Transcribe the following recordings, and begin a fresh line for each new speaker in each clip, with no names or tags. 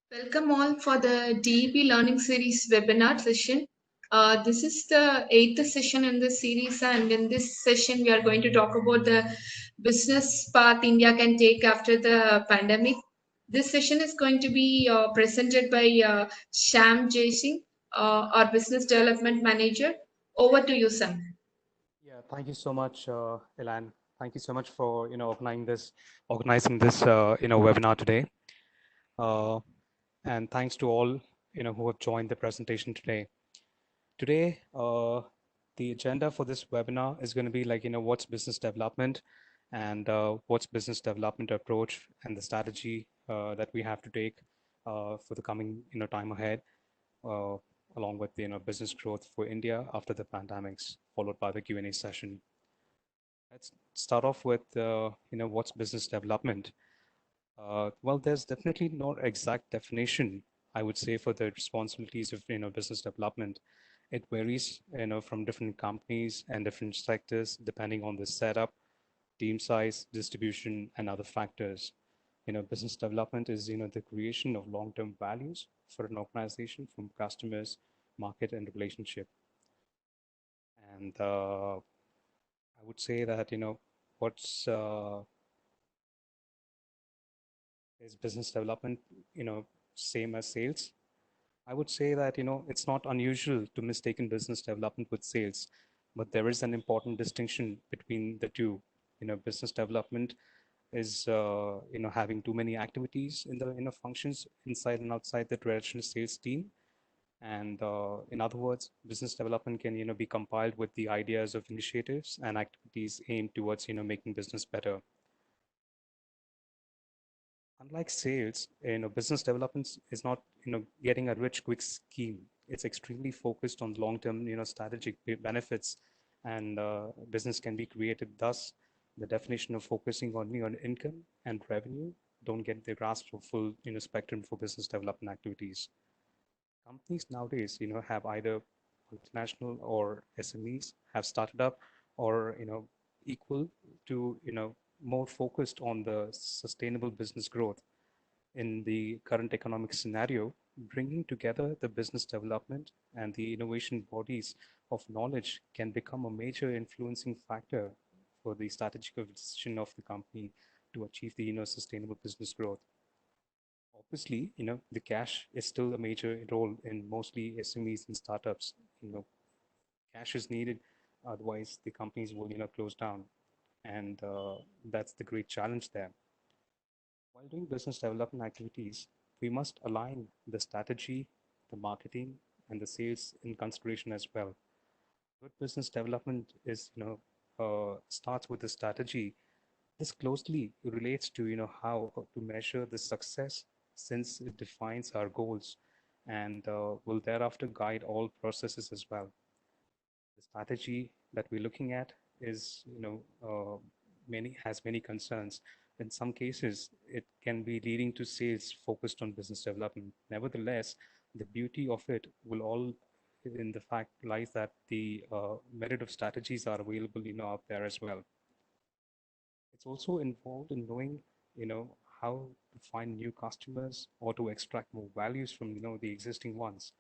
Welcome all for the DEP Learning Series webinar session. This is the eighth session in this series, and in this session, we are going to talk about the business path India can take after the pandemic. This session is going to be presented by Sham Jaising, our Business Development Manager. Over to you, Sam.
Yeah, thank you so much, Ilan. Thank you so much for organizing this webinar today. Uh, and thanks to all who have joined the presentation today. Today, the agenda for this webinar is going to be like what's business development and what's business development approach and the strategy that we have to take for the coming time ahead. Along with business growth for India after the pandemics, followed by the Q&A session. Let's start off with what's business development. Well, there's definitely no exact definition, I would say, for the responsibilities of business development. It varies from different companies and different sectors depending on the setup, team size, distribution, and other factors. Business development is the creation of long-term values for an organization from customers, market, and relationship. And I would say that what's is business development same as sales? I would say that it's not unusual to mistaken business development with sales, but there is an important distinction between the two. Business development is having too many activities in the functions inside and outside the traditional sales team. And in other words, business development can be compiled with the ideas of initiatives and activities aimed towards making business better. Unlike sales, business development is not getting a rich quick scheme. It's extremely focused on long-term strategic benefits, and business can be created. Thus, the definition of focusing only on income and revenue don't get the grasp of full spectrum for business development activities. Companies nowadays have either multinational or SMEs have started up, or equal to more focused on the sustainable business growth. In the current economic scenario, bringing together the business development and the innovation bodies of knowledge can become a major influencing factor for the strategic decision of the company to achieve the sustainable business growth. Obviously, the cash is still a major role in mostly SMEs and startups. Cash is needed, otherwise the companies will close down, and that's the great challenge there. While doing business development activities, we must align the strategy, the marketing, and the sales in consideration as well. Good business development is starts with the strategy. This closely relates to how to measure the success, since it defines our goals and will thereafter guide all processes as well. The strategy that we're looking at is many has many concerns. In some cases, it can be leading to sales focused on business development. Nevertheless, the beauty of it will all in the fact lies that the merit of strategies are available out there as well. It's also involved in knowing how to find new customers or to extract more values from the existing ones,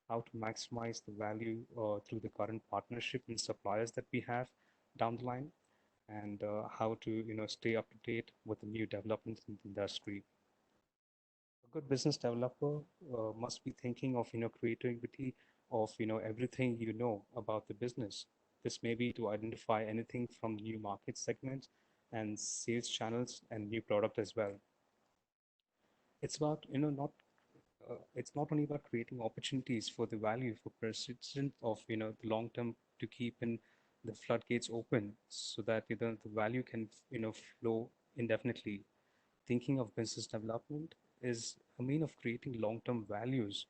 how to maximize the value through the current partnership and suppliers that we have down the line, and how to stay up to date with the new developments in the industry. A good business developer must be thinking of creativity of everything about the business. This may be to identify anything from new market segments and sales channels and new product as well. It's about not it's not only about creating opportunities for the value for persistence of the long term, to keep in the floodgates open so that the value can flow indefinitely. Thinking of business development is a mean of creating long term values.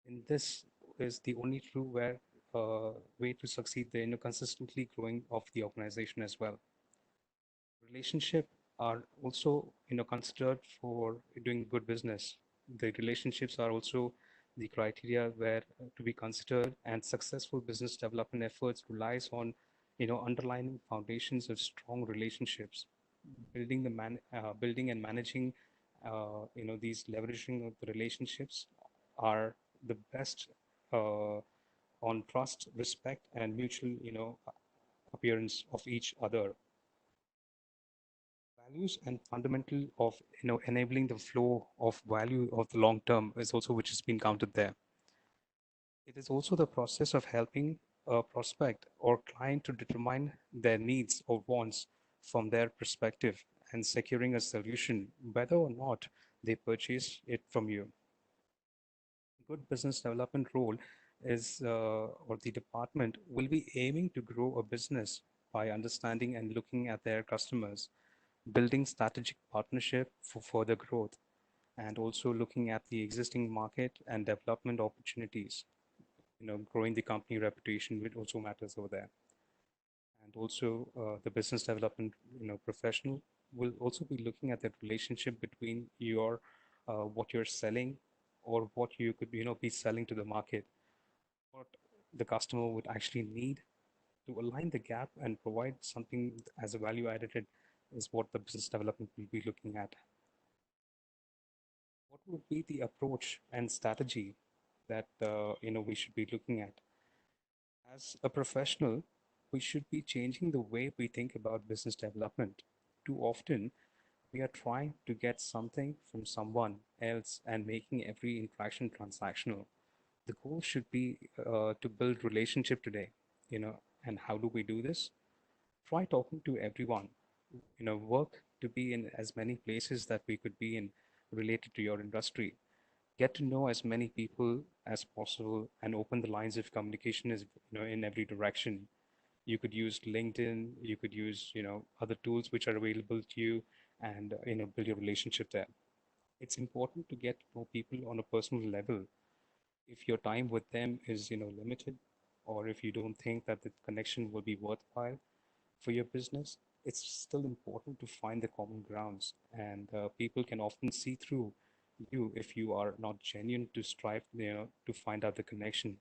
And this is the only true way to succeed the consistently growing of the organization as well. Relationship are also considered for doing good business. The relationships are also the criteria where to be considered, and successful business development efforts relies on underlying foundations of strong relationships, building and managing These leveraging of the relationships are the best uh, on trust, respect, and mutual, appearance of each other. Values and fundamental of, enabling the flow of value of the long term is also which has been counted there. It is also the process of helping a prospect or client to determine their needs or wants from their perspective and securing a solution, whether or not they purchase it from you. Good business development role is, or the department will be aiming to grow a business by understanding and looking at their customers, building strategic partnership for further growth, and also looking at the existing market and development opportunities. Growing the company reputation, which also matters over there. And also the business development, professional will also be looking at that relationship between your what you're selling or what you could, be selling to the market, what the customer would actually need to align the gap and provide something as a value added is what the business development will be looking at. What would be the approach and strategy that we should be looking at? As a professional, we should be changing the way we think about business development. Too often, we are trying to get something from someone else and making every interaction transactional. The goal should be to build relationship today, and how do we do this? Try talking to everyone, work to be in as many places that we could be in related to your industry. Get to know as many people as possible and open the lines of communication is, in every direction. You could use LinkedIn, you could use, other tools which are available to you and, build your relationship there. It's important to get to know people on a personal level. If your time with them is, limited, or if you don't think that the connection will be worthwhile for your business, it's still important to find the common grounds. And people can often see through you if you are not genuine to strive, to find out the connection.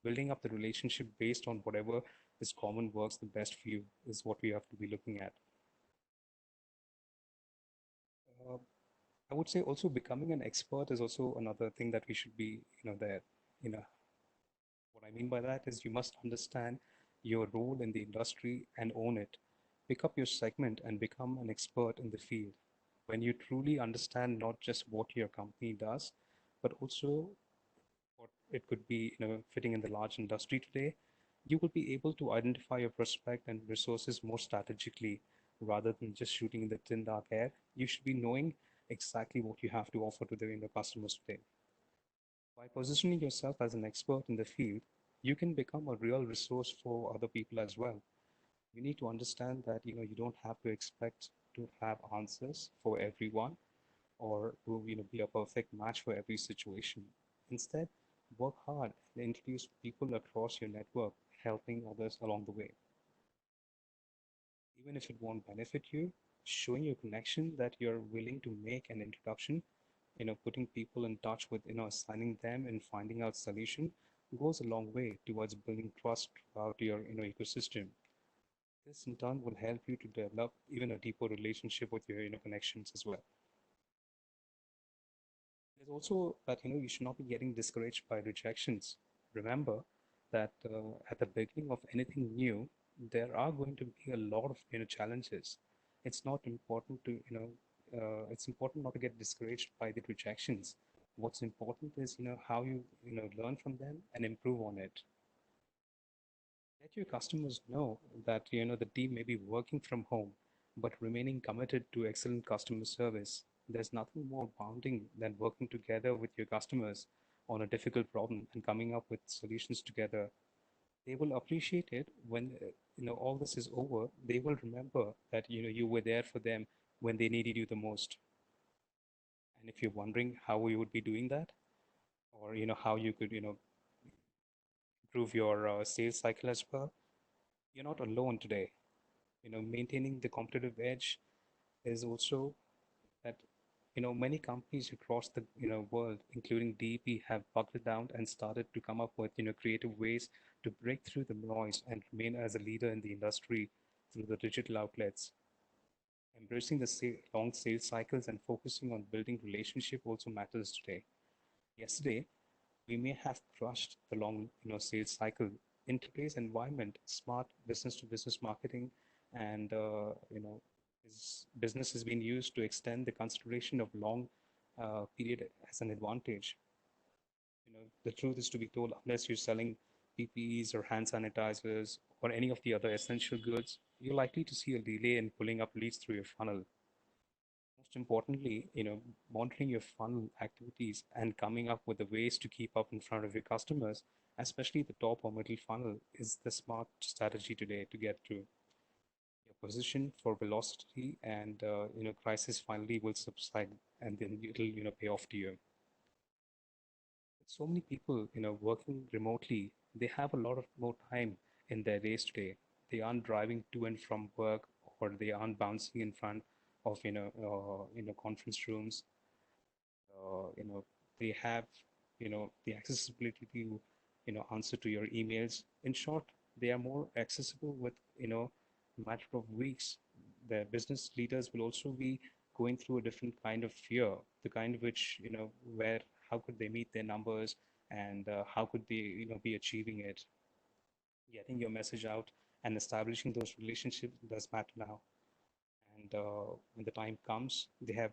Building up the relationship based on whatever is common works the best for you is what we have to be looking at. Uh, I would say also becoming an expert is also another thing that we should be, there. You know, what I mean by that is you must understand your role in the industry and own it. Pick up your segment and become an expert in the field. When you truly understand not just what your company does, but also what it could be, fitting in the large industry today, you will be able to identify your prospect and resources more strategically rather than just shooting in the thin dark air. You should be knowing exactly what you have to offer to the, customers today. By positioning yourself as an expert in the field, you can become a real resource for other people as well. You need to understand that you don't have to expect to have answers for everyone or to be a perfect match for every situation. Instead, work hard and introduce people across your network, helping others along the way. Even if it won't benefit you, showing your connection that you're willing to make an introduction, putting people in touch with, assigning them and finding out solution goes a long way towards building trust throughout your, ecosystem. This in turn will help you to develop even a deeper relationship with your, connections as well. There's also that you should not be getting discouraged by rejections. Remember that at the beginning of anything new, there are going to be a lot of challenges. It's not important to it's important not to get discouraged by the rejections. What's important is how you learn from them and improve on it. Let your customers know that the team may be working from home, but remaining committed to excellent customer service. There's nothing more bonding than working together with your customers on a difficult problem and coming up with solutions together. They will appreciate it when all this is over. They will remember that you were there for them when they needed you the most. And if you're wondering how you would be doing that, or how you could improve your sales cycle as well, you're not alone today. Maintaining the competitive edge is also that many companies across the world, including DEP, have buckled down and started to come up with creative ways to break through the noise and remain as a leader in the industry through the digital outlets. Embracing the long sales cycles and focusing on building relationship also matters today. Yesterday, we may have crushed the long, sales cycle. In today's environment, smart business-to-business marketing and business has been used to extend the consideration of long period as an advantage. The truth is to be told, unless you're selling PPEs or hand sanitizers or any of the other essential goods, you're likely to see a delay in pulling up leads through your funnel. Most importantly, monitoring your funnel activities and coming up with the ways to keep up in front of your customers, especially the top or middle funnel, is the smart strategy today to get through. Your position for velocity and crisis finally will subside, and then it'll pay off to you. With so many people working remotely, they have a lot of more time in their days today. They aren't driving to and from work, or they aren't bouncing in front of conference rooms. You know they have the accessibility to answer to your emails. In short, they are more accessible with a matter of weeks. The business leaders will also be going through a different kind of fear, the kind which where how could they meet their numbers, and how could they be achieving it. Getting your message out and establishing those relationships does matter now. And when the time comes, they have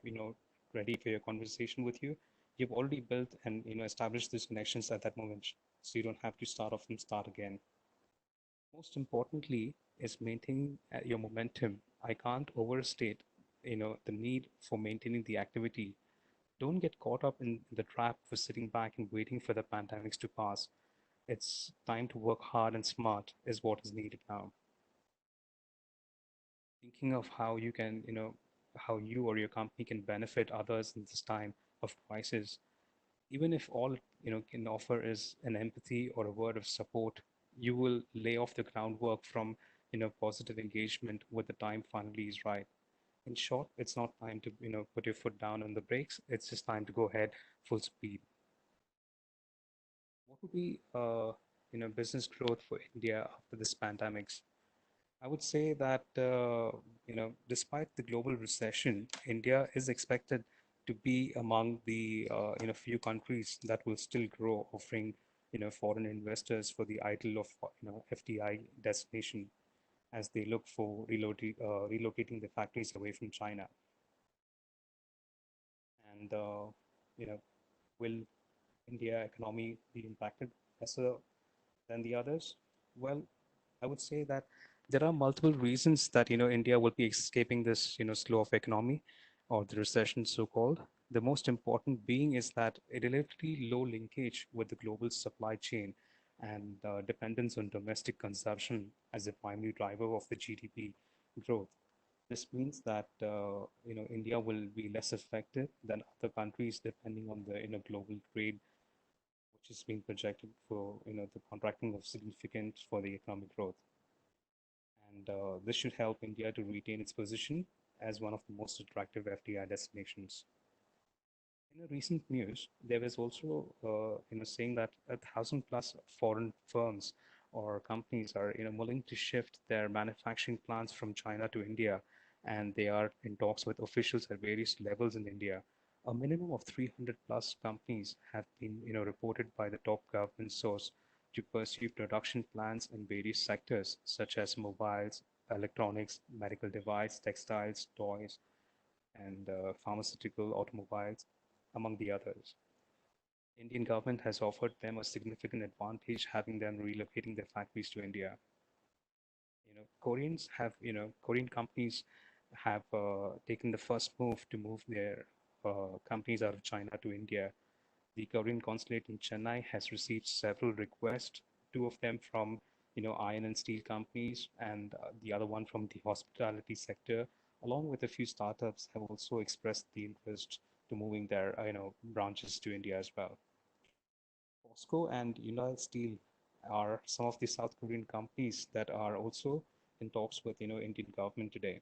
ready for your conversation with you. You've already built and established these connections at that moment, so you don't have to start off and start again. Most importantly is maintaining your momentum. I can't overstate the need for maintaining the activity. Don't get caught up in the trap for sitting back and waiting for the pandemics to pass. It's time to work hard and smart is what is needed now. Thinking of how you can, how you or your company can benefit others in this time of crisis. Even if all can offer is an empathy or a word of support, you will lay off the groundwork from positive engagement when the time finally is right. In short, it's not time to put your foot down on the brakes. It's just time to go ahead full speed. What would be business growth for India after this pandemics? I would say that despite the global recession, India is expected to be among the few countries that will still grow, offering foreign investors for the ideal of FDI destination as they look for relocating the factories away from China. And will India economy be impacted lesser than the others? Well, I would say that there are multiple reasons that India will be escaping this slow of economy or the recession so-called. The most important being is that a relatively low linkage with the global supply chain and dependence on domestic consumption as a primary driver of the GDP growth. This means that India will be less affected than other countries depending on the global trade, which is being projected for the contracting of significant for the economic growth. And this should help India to retain its position as one of the most attractive FDI destinations. In a recent news, there was also saying that 1,000+ foreign firms or companies are willing to shift their manufacturing plants from China to India, and they are in talks with officials at various levels in India. A minimum of 300+ companies have been reported by the top government source to pursue production plans in various sectors such as mobiles, electronics, medical device, textiles, toys, and pharmaceutical, automobiles, among the others. Indian government has offered them a significant advantage having them relocating their factories to India. Korean companies have taken the first move to move their companies out of China to India. The Korean consulate in Chennai has received several requests, two of them from iron and steel companies, and the other one from the hospitality sector, along with a few startups have also expressed the interest to moving their branches to India as well. POSCO and United Steel are some of the South Korean companies that are also in talks with Indian government today.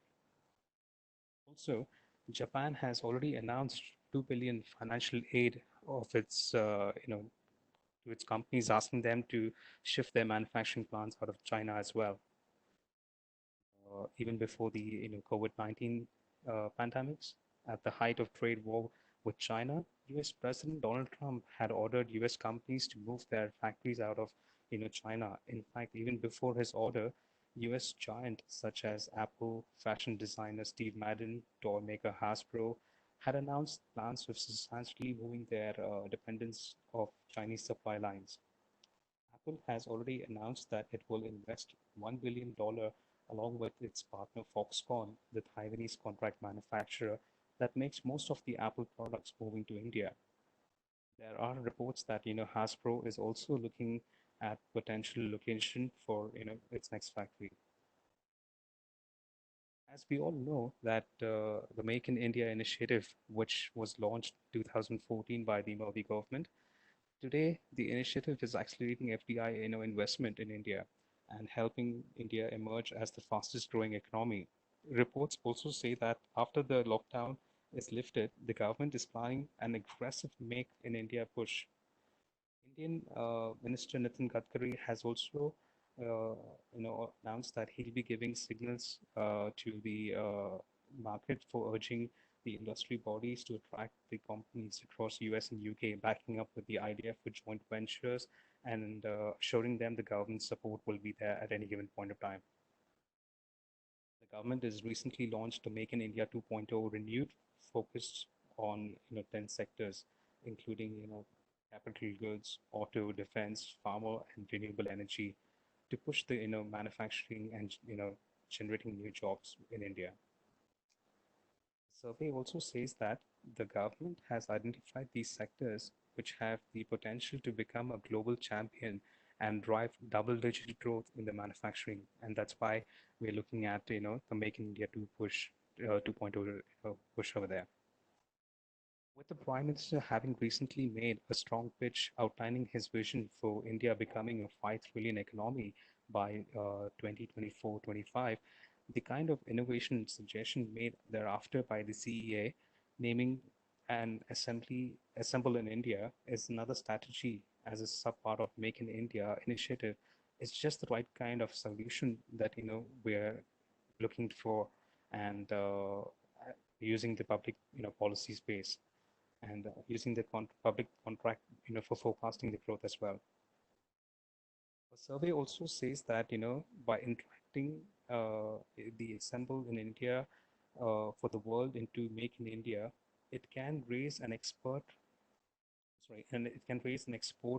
Also, Japan has already announced 2 billion financial aid of its to its companies, asking them to shift their manufacturing plants out of China as well. Even before the COVID-19 pandemics, at the height of trade war with China, US President Donald Trump had ordered US companies to move their factories out of China. In fact, even before his order, US giants such as Apple, fashion designer Steve Madden, toy maker Hasbro had announced plans of substantially moving their dependence of Chinese supply lines. Apple has already announced that it will invest $1 billion along with its partner Foxconn, the Taiwanese contract manufacturer that makes most of the Apple products moving to India. There are reports that Hasbro is also looking at potential location for its next factory. As we all know that the Make in India initiative, which was launched 2014 by the Modi government, today the initiative is accelerating FDI investment in India and helping India emerge as the fastest growing economy. Reports also say that after the lockdown is lifted, the government is planning an aggressive Make in India push. Indian Minister Nitin Gadkari has also, announced that he'll be giving signals to the market for urging the industry bodies to attract the companies across US and UK, backing up with the idea for joint ventures and assuring them the government support will be there at any given point of time. The government has recently launched the Make in India 2.0 renewed, focused on 10 sectors, including capital goods, auto, defense, pharma, and renewable energy, to push the manufacturing and generating new jobs in India. The survey also says that the government has identified these sectors which have the potential to become a global champion and drive double-digit growth in the manufacturing, and that's why we're looking at the Make in India 2 push 2.0 push over there. With the Prime Minister having recently made a strong pitch outlining his vision for India becoming a 5 trillion economy by 2024-25, the kind of innovation suggestion made thereafter by the CEA, naming an assemble in India, is another strategy as a sub-part of Make in India initiative. It's just the right kind of solution that we're looking for, and using the public policy space, and using the public contract for forecasting the growth as well. The survey also says that by interacting the assemble in India for the world into Make in India, it can raise an export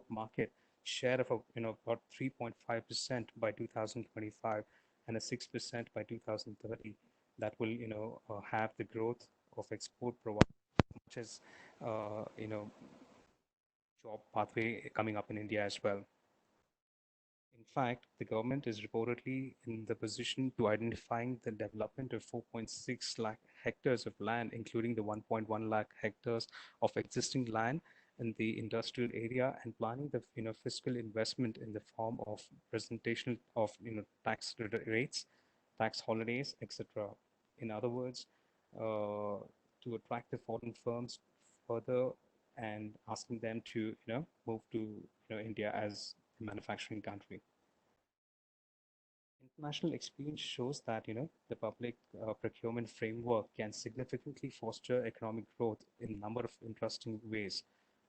market share of about 3.5% by 2025 and a 6% by 2030. That will have the growth of export provided, much as job pathway coming up in India as well. In fact, the government is reportedly in the position to identifying the development of 4.6 lakh hectares of land, including the 1.1 lakh hectares of existing land in the industrial area, and planning the fiscal investment in the form of presentation of tax rates, tax holidays, etc. In other words, to attract the foreign firms further and asking them to move to India as a manufacturing country. International experience shows that the public procurement framework can significantly foster economic growth in a number of interesting ways,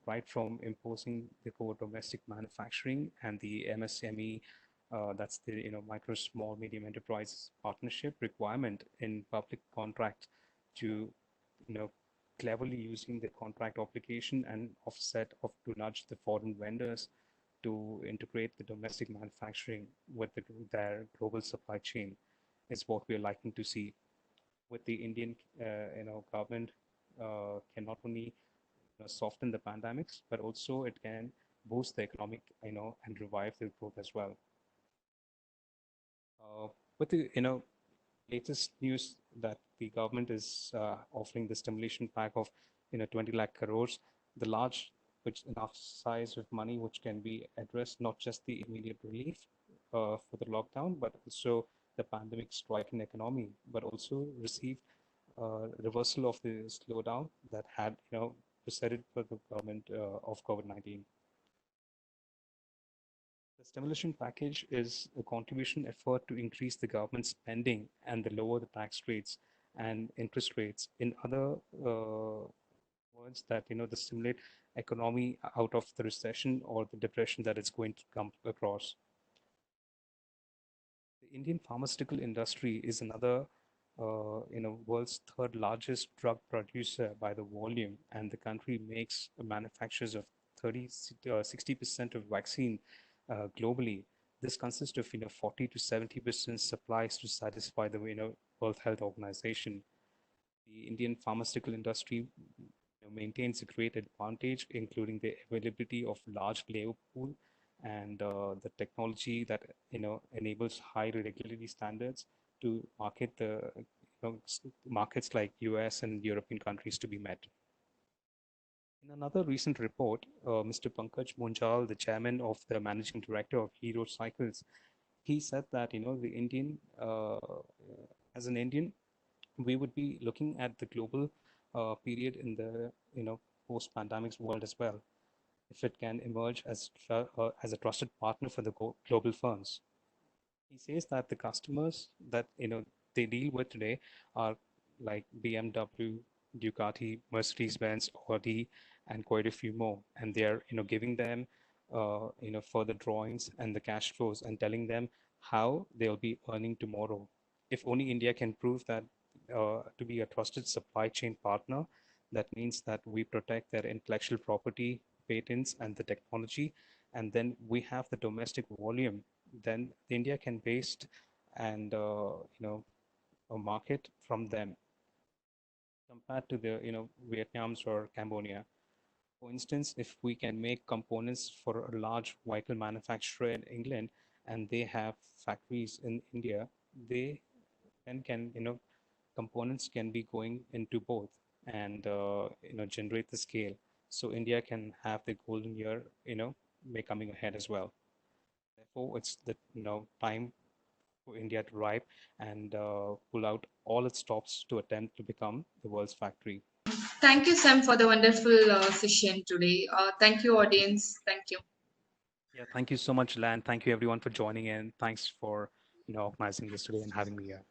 right from imposing the core domestic manufacturing and the MSME, that's the micro, small, medium enterprises partnership requirement in public contract, to cleverly using the contract obligation and offset to nudge the foreign vendors to integrate the domestic manufacturing with their global supply chain, is what we're liking to see. With the Indian government can not only soften the pandemics, but also it can boost the economic and revive the growth as well. With the latest news that the government is offering the stimulation pack of 20 lakh crores, the large, which enough size of money which can be addressed not just the immediate relief for the lockdown, but also the pandemic striking economy, but also received reversal of the slowdown that had preceded for the government of COVID-19. The stimulation package is a contribution effort to increase the government spending and the lower the tax rates, and interest rates. In other words, that the stimulate economy out of the recession or the depression that it's going to come across. The Indian pharmaceutical industry is another, world's third largest drug producer by the volume, and the country makes manufactures of 60% of vaccine globally. This consists of 40 to 70% supplies to satisfy the World Health Organization. The Indian pharmaceutical industry maintains a great advantage, including the availability of large labor pool and the technology that enables high regulatory standards to market the markets like US and European countries to be met. In another recent report, Mr. Pankaj Munjal, the chairman of the managing director of Hero Cycles, he said that the Indian, as an Indian, we would be looking at the global period in the post-pandemic world as well, if it can emerge as a trusted partner for the global firms. He says that the customers that they deal with today are like BMW, Ducati, Mercedes-Benz, Audi, and quite a few more, and they are giving them further drawings and the cash flows and telling them how they'll be earning tomorrow. If only India can prove that to be a trusted supply chain partner, that means that we protect their intellectual property, patents, and the technology, and then we have the domestic volume. Then India can based and a market from them compared to the Vietnams or Cambodia. For instance, if we can make components for a large vehicle manufacturer in England and they have factories in India, they then can components can be going into both and generate the scale. So India can have the golden year may coming ahead as well. Therefore, it's the time for India to ripe and pull out all its stops to attempt to become the world's factory.
Thank you, Sam, for the wonderful session today. Thank you, audience. Thank you.
Yeah, thank you so much, Lan. Thank you everyone for joining in. Thanks for organizing this today and having me here.